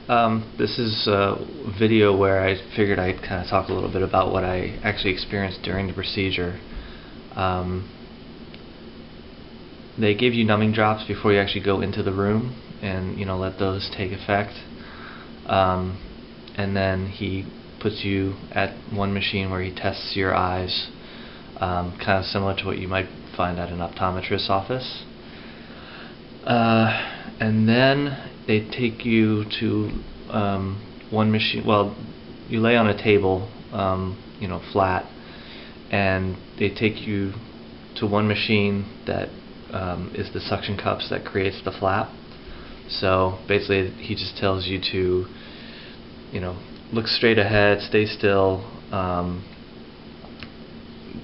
This is a video where I figured I'd kind of talk a little bit about what I actually experienced during the procedure. They give you numbing drops before you actually go into the room, and let those take effect. And then he puts you at one machine where he tests your eyes, kind of similar to what you might find at an optometrist's office. And then they take you to one machine. Well, you lay on a table, flat, and they take you to one machine that is the suction cups that creates the flap. So basically, he just tells you to, look straight ahead, stay still.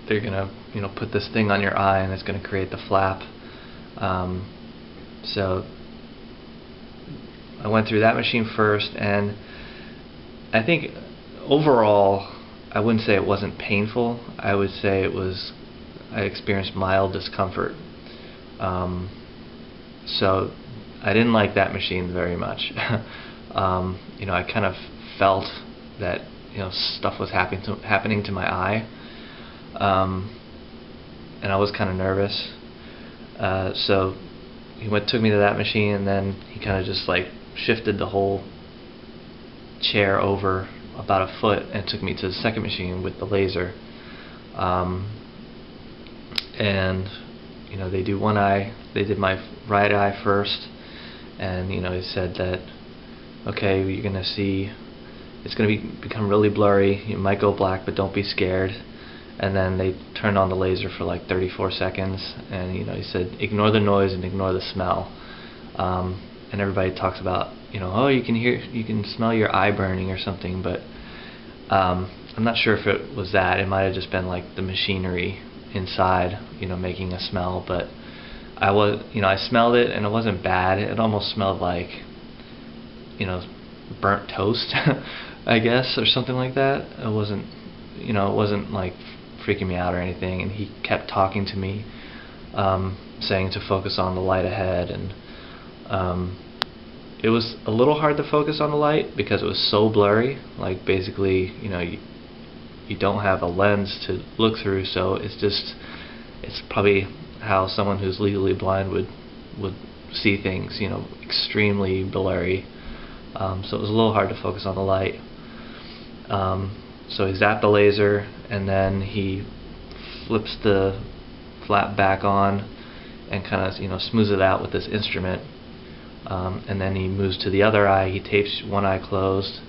They're gonna, put this thing on your eye, and it's gonna create the flap. So I went through that machine first, and I think overall I wouldn't say it wasn't painful. I would say I experienced mild discomfort. So I didn't like that machine very much. I kind of felt that stuff was happening to my eye, and I was kind of nervous. So he took me to that machine, and then he kind of just shifted the whole chair over about a foot and took me to the second machine with the laser. And they do one eye. They did my right eye first, and he said that, okay, you're gonna see, it's gonna become really blurry. You might go black, but don't be scared. And then they turned on the laser for 34 seconds, and he said, ignore the noise and ignore the smell. And everybody talks about, oh, you can smell your eye burning or something, but I'm not sure if it was that. It might have just been the machinery inside, making a smell. But I smelled it, and it wasn't bad. It almost smelled like, burnt toast, I guess, or something like that. It wasn't, freaking me out or anything. And he kept talking to me, saying to focus on the light ahead, and it was a little hard to focus on the light because it was so blurry. Basically, you don't have a lens to look through, so it's probably how someone who's legally blind would see things, extremely blurry. So it was a little hard to focus on the light. So he zapped the laser, and then he flips the flap back on and kind of smooths it out with this instrument. And then he moves to the other eye. He tapes one eye closed,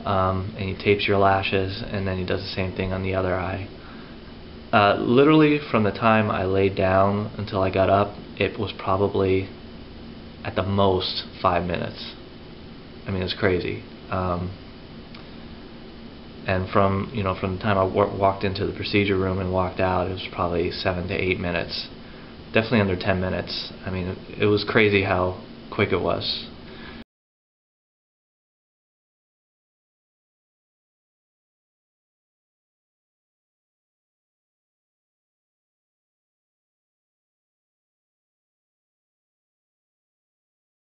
and he tapes your lashes, and then he does the same thing on the other eye. Literally from the time I laid down until I got up, it was probably at the most 5 minutes. I mean, it was crazy. And from the time I walked into the procedure room and walked out, it was probably 7 to 8 minutes. Definitely under 10 minutes. I mean, it was crazy how quick it was.